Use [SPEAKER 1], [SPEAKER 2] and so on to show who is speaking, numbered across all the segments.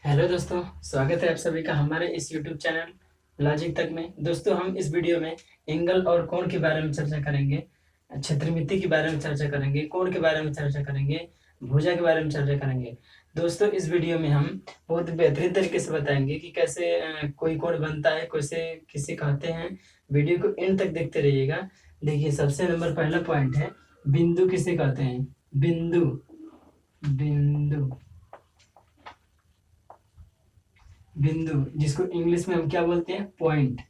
[SPEAKER 1] Hello दोस्तों, स्वागत है आप सभी का हमारे इस यूट्यूब चैनल लॉजिक तक में। दोस्तों, हम इस वीडियो में एंगल और कोण के बारे में चर्चा करेंगे, क्षेत्रमिति के बारे में चर्चा करेंगे, कोण के बारे में चर्चा करेंगे, भुजा के बारे में चर्चा करेंगे। दोस्तों, इस वीडियो में हम बहुत बेहतरीन तरीके से बताएंगे कि कैसे कोई कोण बनता है, कैसे किसे कहते हैं। वीडियो को एंड तक देखते रहिएगा। देखिए, सबसे नंबर पहला पॉइंट है, बिंदु किसे कहते हैं। बिंदु, बिंदु, बिंदु जिसको इंग्लिश में हम क्या बोलते हैं, पॉइंट।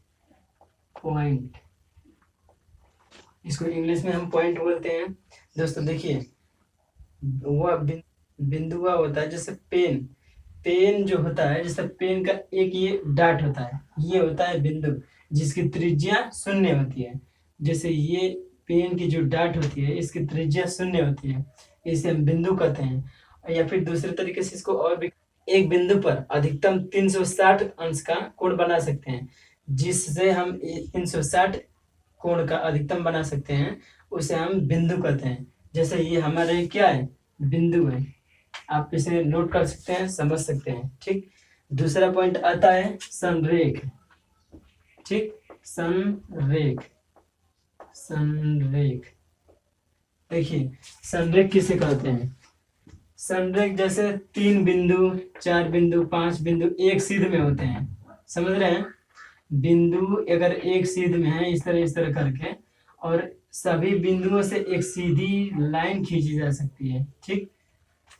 [SPEAKER 1] पॉइंट, इसको इंग्लिश में हम पॉइंट बोलते हैं। दोस्तों देखिए, वह बिंदु वह होता है जैसे पेन। पेन जो होता है, जैसे पेन का एक ये डाट होता है, ये होता है बिंदु, जिसकी त्रिज्या शून्य होती है। जैसे ये पेन की जो डाट होती है, इसकी त्रिज्या शून्य होती है, इसे हम बिंदु कहते हैं। या फिर दूसरे तरीके से इसको और भी, एक बिंदु पर अधिकतम 360 अंश का कोण बना सकते हैं। जिससे हम 360 कोण का अधिकतम बना सकते हैं, उसे हम बिंदु कहते हैं। जैसे ये हमारे क्या है, बिंदु है। आप इसे नोट कर सकते हैं, समझ सकते हैं। ठीक, दूसरा पॉइंट आता है संरेख। ठीक, संरेख, संरेख। देखिए, संरेख किसे कहते हैं। संरेख जैसे 3 बिंदु, 4 बिंदु, 5 बिंदु एक सीध में होते हैं। समझ रहे हैं। बिंदु अगर एक सीध में है, इस तरह करके, और सभी बिंदुओं से एक सीधी लाइन खींची जा सकती है। ठीक,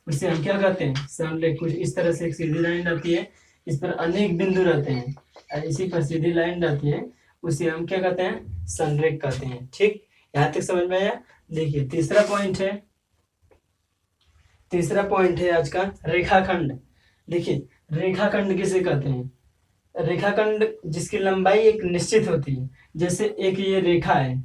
[SPEAKER 1] उसे हम क्या कहते हैं, संरेख। कुछ इस तरह से एक सीधी लाइन रहती है, इस पर अनेक बिंदु रहते हैं, और इसी पर सीधी लाइन रहती है, उसे हम क्या कहते हैं, संरेख कहते हैं। ठीक, यहाँ तक समझ में आया। देखिए, तीसरा पॉइंट है आज का, रेखाखंड। देखिए, रेखाखंड किसे कहते हैं। रेखाखंड जिसकी लंबाई एक निश्चित होती है। जैसे एक ये रेखा है,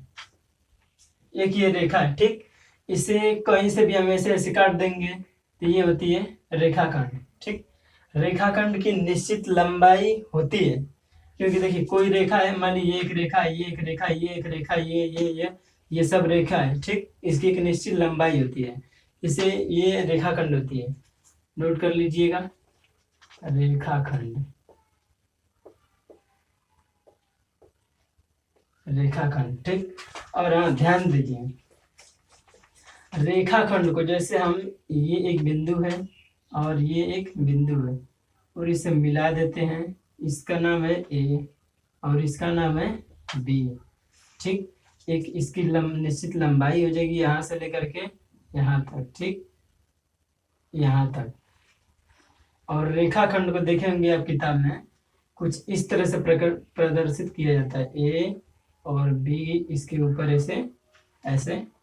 [SPEAKER 1] एक ये रेखा है। ठीक, इसे कहीं से भी हम ऐसे काट देंगे तो ये होती है रेखाखंड। ठीक, रेखाखंड की निश्चित लंबाई होती है, क्योंकि देखिए कोई रेखा है, मान लीजिए एक रेखा, ये एक रेखा, ये एक रेखा, ये सब रेखा है। ठीक, इसकी एक निश्चित लंबाई होती है, इसे ये रेखाखंड होती है। नोट कर लीजिएगा, रेखाखंड, रेखाखंड। ठीक, और हाँ, ध्यान दीजिए, रेखाखंड को जैसे हम, ये एक बिंदु है और ये एक बिंदु है, और इसे मिला देते हैं। इसका नाम है ए और इसका नाम है बी। ठीक, एक इसकी निश्चित लंबाई हो जाएगी यहाँ से लेकर के यहाँ तक। ठीक, यहाँ तक। और रेखाखंड को देखेंगे आप किताब में, कुछ इस तरह से प्रदर्शित किया जाता है। ए और बी इसके ऊपर ऐसे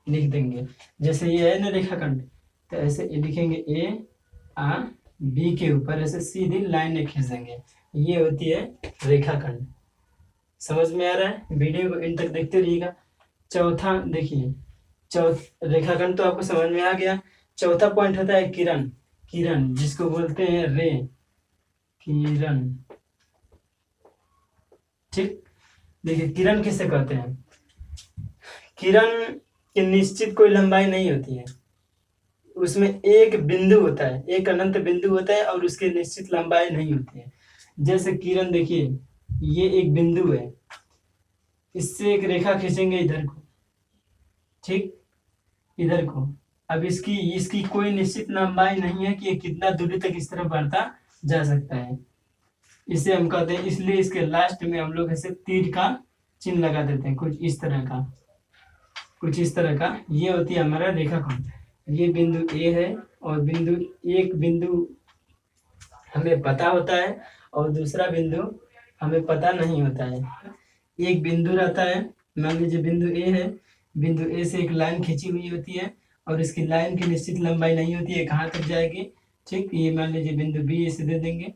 [SPEAKER 1] लिख देंगे। जैसे ये है ना रेखाखंड, तो ऐसे लिखेंगे ए आ बी के ऊपर ऐसे सीधी लाइन खींच देंगे, ये होती है रेखाखंड। समझ में आ रहा है। वीडियो को इन तक देखते रहिएगा। चौथा देखिए, रेखाखंड तो आपको समझ में आ गया। चौथा पॉइंट होता है किरण। किरण जिसको बोलते हैं रे, किरण। ठीक, देखिए, किरण किसे कहते हैं। किरण की निश्चित कोई लंबाई नहीं होती है, उसमें एक बिंदु होता है, एक अनंत बिंदु होता है, और उसकी निश्चित लंबाई नहीं होती है। जैसे किरण, देखिए ये एक बिंदु है, इससे एक रेखा खींचेंगे इधर को। ठीक, इधर को। अब इसकी इसकी कोई निश्चित लंबाई नहीं है कि ये कितना दूरी तक इस तरह बढ़ता जा सकता है। इसे हम कहते हैं, इसलिए इसके लास्ट में हम लोग ऐसे तीर का चिन्ह लगा देते हैं, कुछ इस तरह का, कुछ इस तरह का। ये होती है हमारा रेखाखंड। ये बिंदु ए है, और एक बिंदु हमें पता होता है, और दूसरा बिंदु हमें पता नहीं होता है। एक बिंदु रहता है, मान लीजिए बिंदु ए है, बिंदु ए से एक लाइन खींची हुई होती है, और इसकी लाइन की निश्चित लंबाई नहीं होती है, कहाँ तक जाएगी। ठीक, ये मान लीजिए बिंदु बी इसे दे देंगे,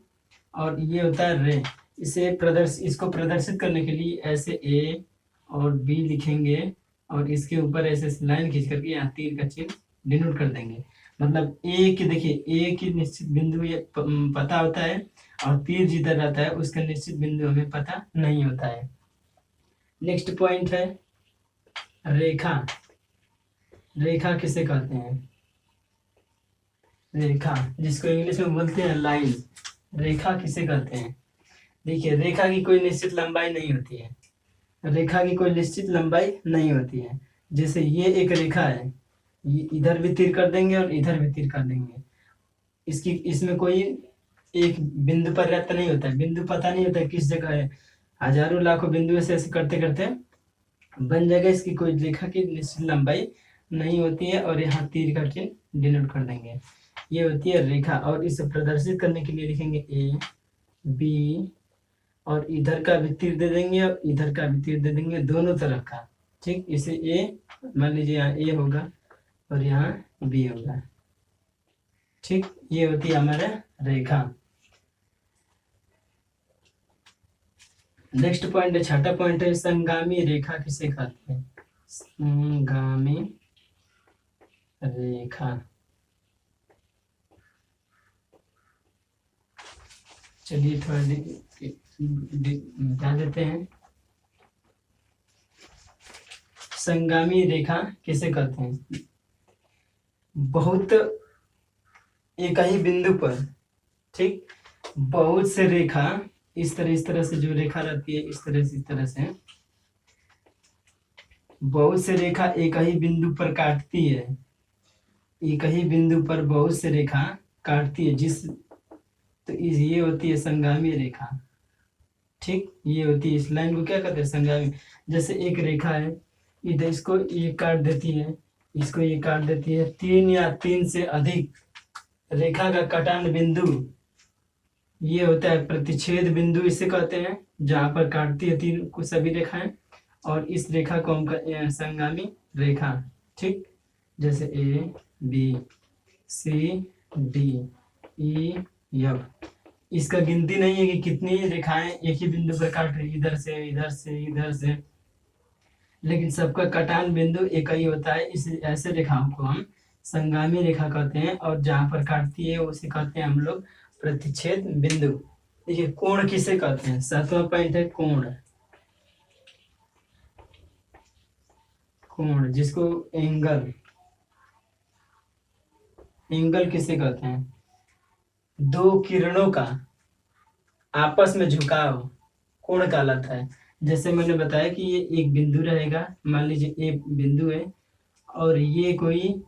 [SPEAKER 1] और ये होता है रे। इसको प्रदर्शित करने के लिए ऐसे ए और बी लिखेंगे, और इसके ऊपर ऐसे लाइन खींच करके यहाँ तीर का चिन्ह डिनोट कर देंगे। मतलब ए की, देखिए ए की निश्चित बिंदु ये पता होता है, और तीर जिधर रहता है उसका निश्चित बिंदु हमें पता नहीं होता है। नेक्स्ट पॉइंट है रेखा। रेखा किसे कहते हैं। रेखा जिसको इंग्लिश में बोलते हैं लाइन। रेखा किसे कहते हैं? देखिए, रेखा की कोई निश्चित लंबाई नहीं होती है। रेखा की कोई निश्चित लंबाई नहीं होती है। जैसे ये एक रेखा है, ये इधर भी तीर कर देंगे और इधर भी तीर कर देंगे। इसमें कोई एक बिंदु पर्याप्त नहीं होता है, बिंदु पता नहीं होता किस जगह है। हजारों लाखों बिंदु ऐसे करते करते बन जाएगा। इसकी कोई रेखा की निश्चित लंबाई नहीं होती है। और यहाँ तीर का चिन्ह डिनोट कर देंगे, ये होती है रेखा। और इसे प्रदर्शित करने के लिए लिखेंगे ए बी, और इधर का भी तीर दे देंगे और इधर का भी तीर दे देंगे, दोनों तरफ का। ठीक, इसे ए मान लीजिए, यहाँ ए होगा और यहाँ बी होगा। ठीक, ये होती है हमारा रेखा। नेक्स्ट पॉइंट है, छठा पॉइंट है, संगामी रेखा किसे कहते हैं? संगामी रेखा। चलिए थोड़ा बता देते हैं। संगामी रेखा किसे कहते हैं? बहुत एक ही बिंदु पर, ठीक, बहुत से रेखा इस तरह से जो रेखा रहती है, इस तरह से बहुत से रेखा एक ही बिंदु पर काटती है। एक ही बिंदु पर बहुत से रेखा काटती है, तो ये होती है संगामी रेखा। ठीक, ये होती है, इस लाइन को क्या कहते हैं? संगामी। जैसे एक रेखा है, इधर इसको ये काट देती है, इसको ये काट देती है। 3 या 3 से अधिक रेखा का कटान बिंदु, ये होता है प्रतिच्छेद बिंदु, इसे कहते हैं, जहां पर काटती है 3 को सभी रेखाएं। और इस रेखा को हम कहते हैं संगामी रेखा। ठीक, जैसे A B C D E F. इसका गिनती नहीं है कि कितनी रेखाएं एक ही बिंदु पर काट रही, इधर से इधर से इधर से, लेकिन सबका कटान बिंदु एक ही होता है। इस ऐसे रेखाओं को हम संगामी रेखा कहते हैं। और जहां पर काटती है उसे कहते हैं हम लोग प्रतिच्छेद बिंदु। देखिए, कोण किसे कहते हैं? 7वां पॉइंट है कोण। कोण, जिसको एंगल किसे कहते हैं? दो किरणों का आपस में झुकाव कोण कहलाता है। जैसे मैंने बताया कि ये एक बिंदु रहेगा, मान लीजिए एक बिंदु है, और ये कोई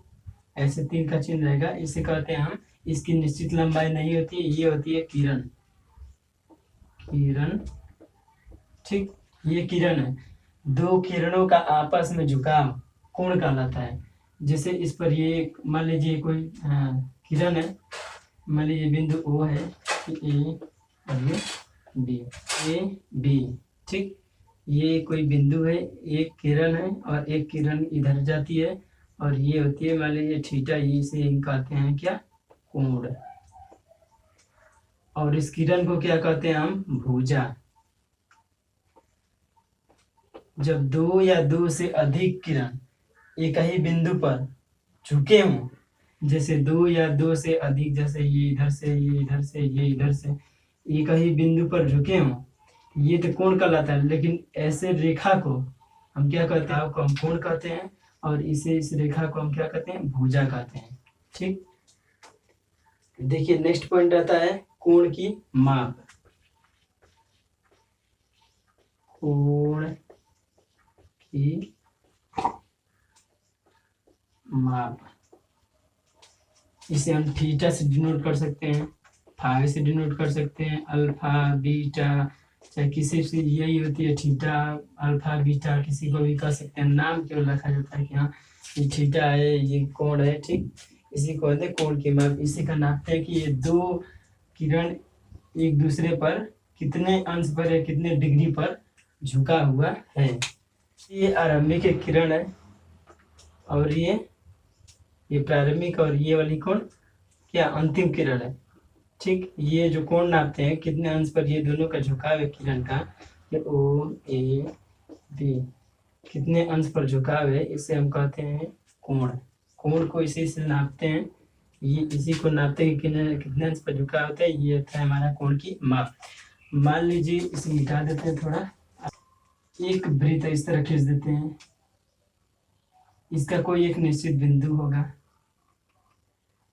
[SPEAKER 1] ऐसे तीर का चिन्ह रहेगा, इसे कहते हैं हम, इसकी निश्चित लंबाई नहीं होती है, ये होती है किरण। ठीक, ये किरण है। दो किरणों का आपस में झुकाव कोण कहलाता है। जैसे इस पर ये मान लीजिए कोई किरण है, मान लीजिए बिंदु ओ है, ए और ये बी, ए बी। ठीक, ये कोई बिंदु है, एक किरण है और एक किरण इधर जाती है, और ये होती है मान लीजिए थीटा, इसे कहते हैं क्या? कोण। और इस किरण को क्या कहते हैं हम? भुजा। जब 2 या 2 से अधिक किरण एक ही बिंदु पर झुके हों, जैसे 2 या 2 से अधिक, जैसे ये इधर से, ये इधर से, ये इधर से, एक ही बिंदु पर झुके हों, ये तो कोण कहलाता है। लेकिन ऐसे रेखा को हम क्या कहते हैं? को हम कोण कहते हैं। और इस रेखा को हम क्या कहते हैं? भुजा कहते हैं। ठीक, देखिए नेक्स्ट पॉइंट आता है कोण की माप। कोण की माप, इसे हम थीटा से डिनोट कर सकते हैं, फाइ से डिनोट कर सकते हैं, अल्फा बीटा, चाहे किसी से यही होती है थीटा, अल्फा बीटा, किसी को भी कह सकते हैं। नाम केवल रखा जाता है कि हाँ ये थीटा है, ये कोण है। ठीक, इसी को कहते हैं कोण की माप। इसी का नापते हैं कि ये दो किरण एक दूसरे पर कितने अंश पर या कितने डिग्री पर झुका हुआ है। ये आरंभिक एक किरण है और ये प्रारंभिक, और ये वाली कोण क्या? अंतिम किरण है। ठीक, ये जो कोण नापते हैं कितने अंश पर ये दोनों का झुकाव है किरण का, ओ ए बी, कितने अंश पर झुकाव है, इसे हम कहते हैं कोण। कोण को इसी से नापते हैं, ये इसी को नापते हैं कितने अंश पर झुकाव होता है। ये होता है हमारा कोण की माप। मान लीजिए इसे मिटा देते हैं थोड़ा, एक वृत्त इस तरह खींच देते हैं, इसका कोई एक निश्चित बिंदु होगा,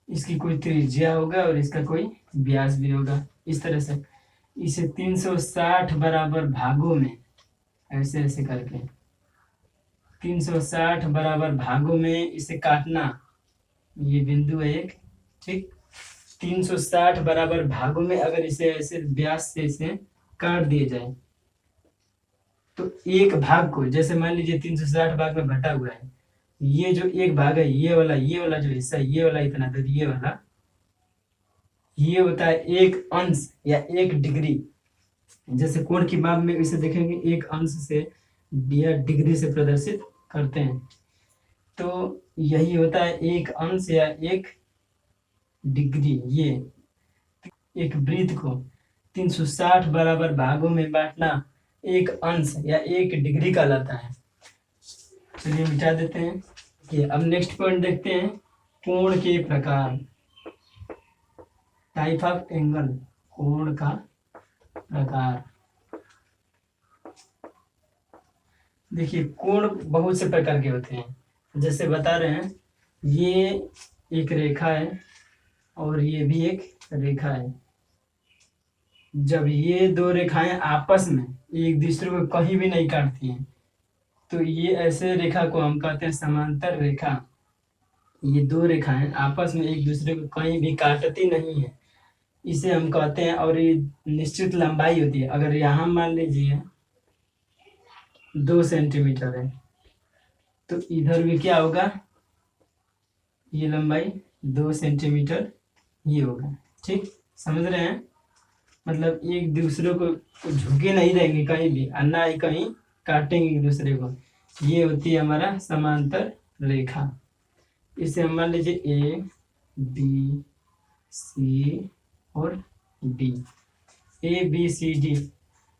[SPEAKER 1] इसकी कोई त्रिज्या होगा और इसका कोई व्यास भी होगा। इस तरह से इसे 360 बराबर भागों में ऐसे ऐसे करके 360 बराबर भागों में इसे काटना। ये बिंदु है एक, ठीक। 360 बराबर भागों में अगर इसे ऐसे व्यास से इसे काट दिए जाए तो एक भाग को, जैसे मान लीजिए 360 भाग में बटा हुआ है, ये जो एक भाग है ये वाला जो हिस्सा, ये वाला इतना, तो ये वाला ये होता है एक अंश या एक डिग्री। जैसे कोण की माप में इसे देखेंगे एक अंश से या डिग्री से प्रदर्शित करते हैं, तो यही होता है एक अंश या एक डिग्री। ये एक वृत्त को 360 बराबर भागों में बांटना एक अंश या एक डिग्री कहलाता है। चलिए मिटा देते हैं कि अब नेक्स्ट पॉइंट देखते हैं, कोण के प्रकार, टाइप ऑफ एंगल, कोण का प्रकार। देखिए कोण बहुत से प्रकार के होते हैं, जैसे बता रहे हैं, ये एक रेखा है और ये भी एक रेखा है। जब ये दो रेखाएं आपस में एक दूसरे को कहीं भी नहीं काटती हैं तो ये ऐसे रेखा को हम कहते हैं समांतर रेखा। ये दो रेखाएं आपस में एक दूसरे को कहीं भी काटती नहीं है, इसे हम कहते हैं। और ये निश्चित लंबाई होती है। अगर यहाँ मान लीजिए 2 सेंटीमीटर है तो इधर भी क्या होगा, ये लंबाई 2 सेंटीमीटर ये होगा, ठीक। समझ रहे हैं, मतलब एक दूसरे को झुके नहीं रहेंगे कहीं भी और ना ही कहीं काटेंगे एक दूसरे को। ये होती है हमारा समांतर रेखा। इसे हम मान लीजिए ए बी सी और D, A B C D.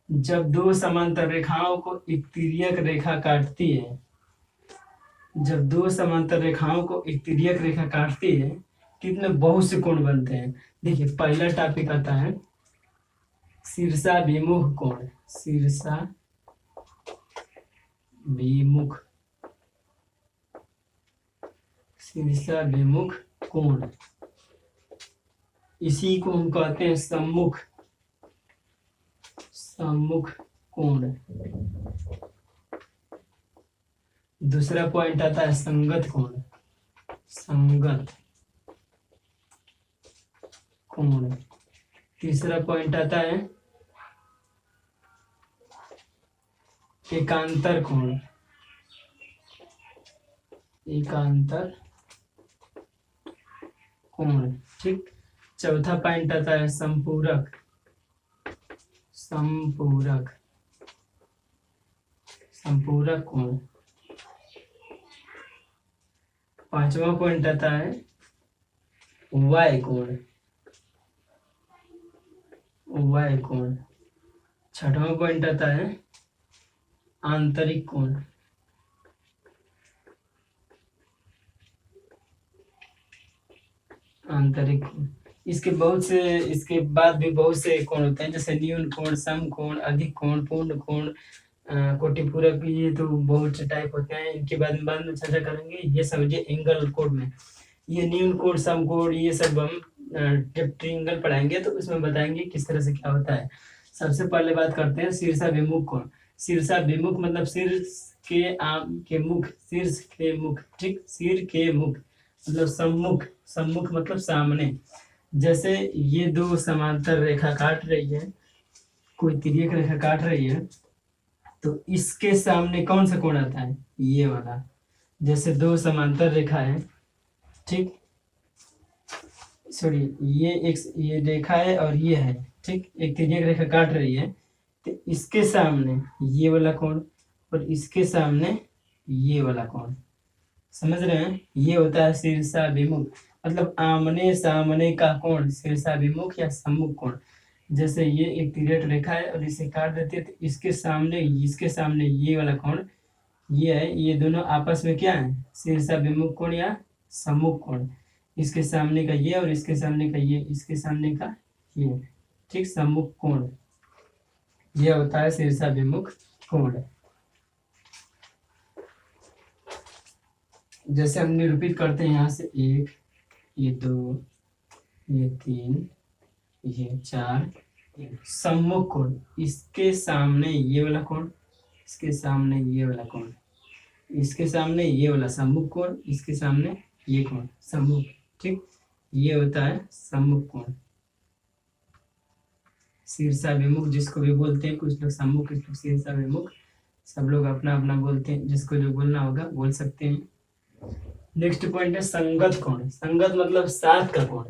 [SPEAKER 1] जब दो समांतर रेखाओं को एक तिर्यक रेखा काटती है, जब दो समांतर रेखाओं को एक तिर्यक रेखा काटती है कितने बहुत से कोण बनते हैं। देखिए पहला टॉपिक आता है शीर्षाभिमुख कोण, शीर्षाभिमुख कोण, इसी को हम कहते हैं सम्मुख कोण। दूसरा पॉइंट आता है संगत कोण। तीसरा पॉइंट आता है एकांतर कोण, ठीक। चौथा पॉइंट आता है संपूरक कोण। पांचवा पॉइंट आता है वाय कोण। छठवां पॉइंट आता है आंतरिक कोण। इसके बाद भी बहुत से कोण होते हैं, जैसे न्यून कोण, सम कोण, अधिक कोण, पूर्ण कोण, कोटिपूरक। ये तो बहुत टाइप होते हैं, इनके बाद में चर्चा करेंगे। ये समझिए एंगल कोड में ये न्यून कोण, सम कोण, ये सब हम जब ट्रायंगल पढ़ाएंगे तो उसमें बताएंगे किस तरह से क्या होता है। सबसे पहले बात करते हैं शीर्षाभिमुख कोण। शीर्षाभिमुख मतलब शीर्ष के मुख, ठीक। सिर के मुख मतलब सम्मुख मतलब सामने। जैसे ये दो समांतर रेखा काट रही है, कोई तिर्यक रेखा काट रही है, तो इसके सामने कौन सा कोण आता है, ये वाला। जैसे दो समांतर रेखा है, ठीक, सॉरी, ये रेखा है और ये है, ठीक। एक तिर्यक रेखा काट रही है तो इसके सामने ये वाला कोण और इसके सामने ये वाला कोण, समझ रहे हैं। ये होता है शीर्षाभिमुख, मतलब आमने सामने का कोण शीर्षाभिमुख या सम्मुख कोण। जैसे ये एक तिर्यक रेखा है और इसे काट देते हैं तो इसके सामने ये वाला कोण ये है, ये दोनों आपस में क्या है, शीर्षाभिमुख कोण या सम्मुख कोण। इसके सामने का ये और इसके सामने का ये, इसके सामने का ये, ठीक, सम्मुख कोण। यह होता है शीर्षाभिमुख कोण। जैसे हम निरूपित करते हैं यहाँ से 1, ये 2, ये 3 ये 4 सम्मुख कोण, इसके सामने ये वाला कोण, इसके सामने ये वाला कोण, इसके सामने ये वाला सम्मुख कोण, इसके सामने ये कोण सम्मुख। ठीक, ये होता है सम्मुख कोण। शीर्षाभिमुख जिसको भी बोलते हैं, कुछ लोग सम्मुख, कुछ लोग शीर्षाभिमुख, सब लोग अपना अपना बोलते हैं, जिसको जो बोलना होगा बोल सकते हैं। नेक्स्ट पॉइंट है संगत कोण। संगत मतलब साथ का कोण।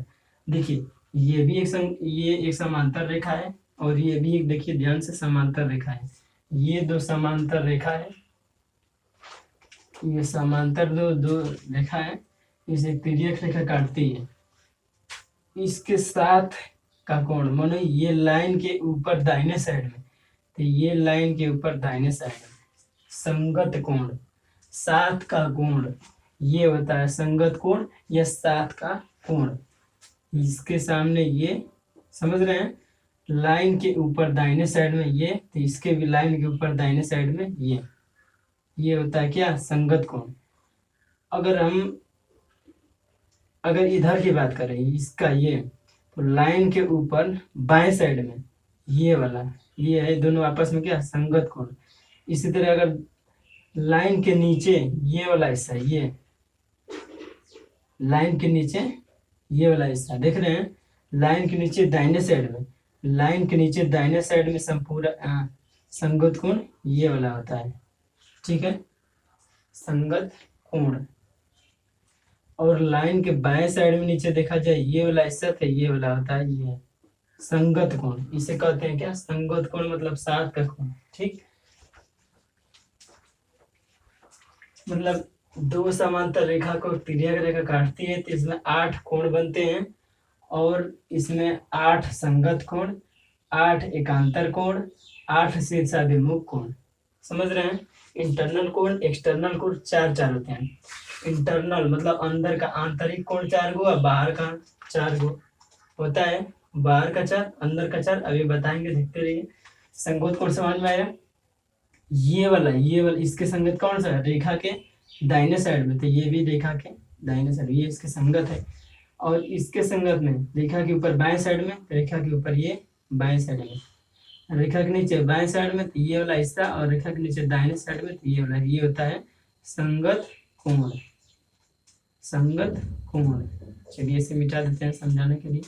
[SPEAKER 1] देखिए ये भी ये एक समांतर रेखा है और ये भी एक, देखिए ध्यान से, समांतर रेखा है। ये दो समांतर रेखा है, ये समांतर दो रेखा है, इसे तिर्यक रेखा काटती है। इसके साथ का कोण, मानो ये लाइन के ऊपर दाहिने साइड में, तो ये लाइन के ऊपर दाहिने साइड में संगत कोण, साथ का कोण, ये होता है संगत कोण या साथ का कोण। इसके सामने ये, समझ रहे हैं, लाइन के ऊपर दाहिने साइड में ये, तो इसके भी लाइन के ऊपर दाहिने साइड में ये होता है क्या, संगत कोण। अगर इधर की बात करें, इसका ये, तो लाइन के ऊपर बाएं साइड में ये वाला, ये है, दोनों आपस में क्या, संगत कोण। इसी तरह अगर लाइन के नीचे ये वाला हिस्सा, ये लाइन के नीचे ये वाला हिस्सा देख रहे हैं, लाइन के नीचे दाहिने साइड में, लाइन के नीचे दाहिने साइड में संपूर्ण संगत कोण ये वाला होता है। ठीक है, संगत कोण। और लाइन के बाएं साइड में नीचे देखा जाए, ये वाला हिस्सा था, ये वाला होता है ये संगत कोण। इसे कहते हैं क्या, संगत कोण, मतलब साथ का कोण। ठीक, मतलब दो समांतर रेखा को तिर्यक रेखा काटती है तो इसमें 8 कोण बनते हैं, और इसमें 8 संगत कोण, 8 एकांतर कोण, 8 शीर्षाभिमुख कोण। समझ रहे हैं, इंटरनल कोण, एक्सटर्नल कोण 4 होते हैं। इंटरनल मतलब अंदर का आंतरिक कोण 4 गो, और बाहर का 4 गो होता है। बाहर का 4, अंदर का 4, अभी बताएंगे, देखते रहिए। संगत कोण समझ में आया, ये वाला इसके संगत कौन सा है, रेखा के दाहिने साइड में, तो ये भी रेखा के दाहिने साइड, ये इसके संगत है। और इसके संगत में रेखा के ऊपर बाएं साइड में, रेखा के ऊपर ये बाएं साइड में, रेखा के नीचे बाएं साइड में तो ये वाला हिस्सा, और रेखा के नीचे दाहिने साइड में तो ये वाला, ये होता है संगत कोण। संगत कोण, चलिए इसे मिटा देते हैं समझाने के लिए।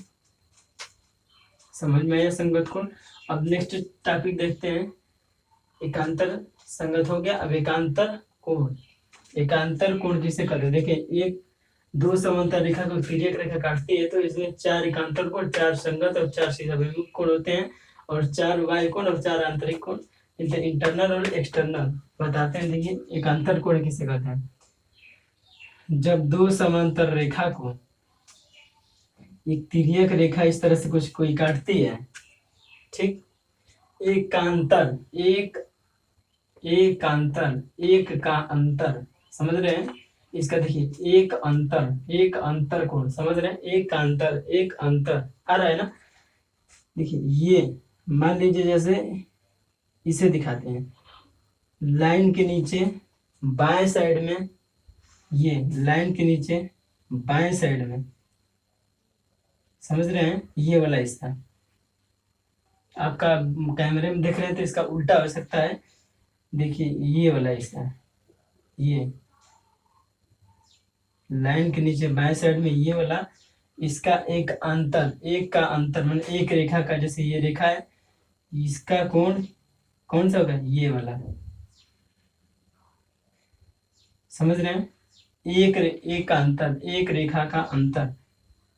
[SPEAKER 1] समझ में आया संगत कोण। अब नेक्स्ट टॉपिक देखते हैं, एकांतर संगत हो गया। अब एकांतर कोण, एकांतर कोण किसे कहते हैं, देखिए एक दो समांतर रेखा को तिर्यक रेखा काटती है, तो इसमें 4 एकांतर कोण, 4 संगत और 4 शीर्षाभिमुख कोण होते हैं, और 4 बाह्य कोण और 4 आंतरिक कोण, इसे इंटरनल और एक्सटर्नल बताते हैं। देखिए एकांतर कोण किसे कहते हैं, जब दो समांतर रेखा को एक तिर्यक रेखा इस तरह से कुछ कोई काटती है, ठीक, एकांतर, एक का अंतर, समझ रहे हैं, इसका देखिए एक अंतर कोण, समझ रहे हैं, एक अंतर आ रहा है ना। देखिए ये मान लीजिए, जैसे इसे दिखाते हैं, लाइन के नीचे बाएं साइड में, ये लाइन के नीचे बाएं साइड में, समझ रहे हैं, ये वाला हिस्सा आपका कैमरे में देख रहे हैं तो इसका उल्टा हो सकता है। देखिए ये वाला हिस्सा, ये लाइन के नीचे बाएं साइड में ये वाला, इसका एक का अंतर माने एक रेखा का, जैसे ये रेखा है, इसका कोण कौन सा होगा, ये वाला, समझ रहे हैं, एक का अंतर, एक रेखा का अंतर,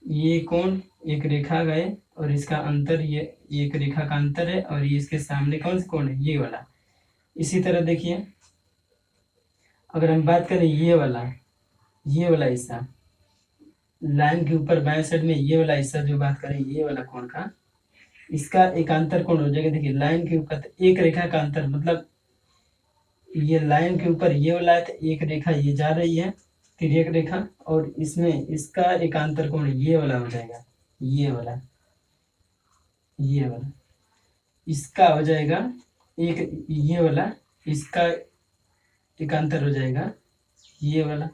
[SPEAKER 1] ये कोण एक रेखा गए और इसका अंतर, ये एक रेखा का अंतर है, और ये इसके सामने कौन सा कोण है, ये वाला। इसी तरह देखिए अगर हम बात करें ये वाला हिस्सा, लाइन के ऊपर बाएं साइड में ये वाला हिस्सा जो बात करें, ये वाला कोण का, इसका एकांतर कोण हो जाएगा। देखिए लाइन के ऊपर एक रेखा का अंतर, मतलब ये लाइन के ऊपर ये वाला है, तो एक रेखा ये जा रही है, तिर्यक रेखा, और इसमें इसका एकांतर कोण ये वाला हो जाएगा, ये वाला इसका हो जाएगा एक, ये वाला इसका एकांतर हो जाएगा ये वाला।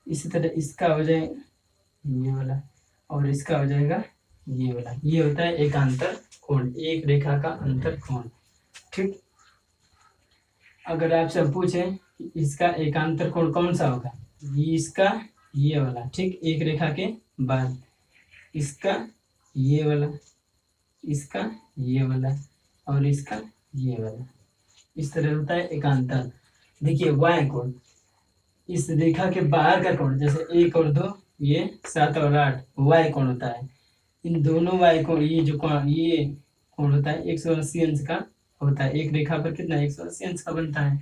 [SPEAKER 1] इसी तरह इसका हो जाएगा ये वाला, और इसका हो जाएगा ये वाला, ये होता है एकांतर कोण, एक रेखा का अंतर कोण। ठीक, अगर आपसे पूछे कि इसका एकांतर कोण कौन सा होगा, ये इसका, ये वाला, ठीक, एक रेखा के बाद, इसका ये वाला, इसका ये वाला, और इसका ये वाला, इस तरह होता है एकांतर। देखिए वाय कोण, इस रेखा के बाहर का कोण, जैसे 1 और 2, ये 7 और 8 वाय कोण होता है। इन दोनों वाय कोण, ये जो कोण, ये कोण होता है 180 अंश का होता है। एक रेखा पर कितना 180 अंश का बनता है।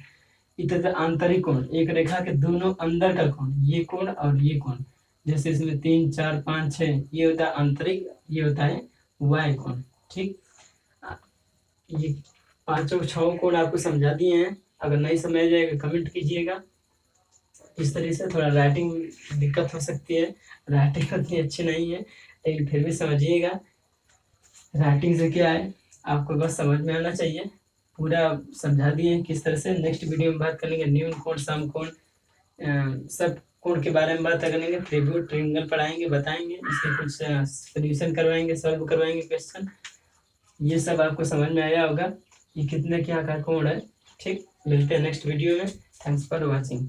[SPEAKER 1] इसी तरह आंतरिक कोण, एक रेखा के दोनों अंदर का कोण, ये कोण और ये कोण, जैसे इसमें 3 4 5 6, ये होता है आंतरिक, ये होता है वाय कोण। ठीक, ये पांचों छह कोण आपको समझा दिए हैं। अगर नहीं समझ जाएगा कमेंट कीजिएगा। इस तरह से थोड़ा राइटिंग दिक्कत हो सकती है, राइटिंग उतनी अच्छी नहीं है, लेकिन फिर भी समझिएगा। राइटिंग से क्या है, आपको बस समझ में आना चाहिए। पूरा समझा दिए किस तरह से। नेक्स्ट वीडियो में बात करेंगे न्यून कोण, सम कोण, सब कोण के बारे में बात करेंगे। त्रिभुज, ट्रायंगल पढ़ाएंगे, बताएंगे, इसके कुछ सोल्यूशन करवाएंगे, सॉल्व करवाएंगे क्वेश्चन। ये सब आपको समझ में आया होगा, ये कितने क्या का कोण है। ठीक, मिलते हैं नेक्स्ट वीडियो में। Thanks for watching.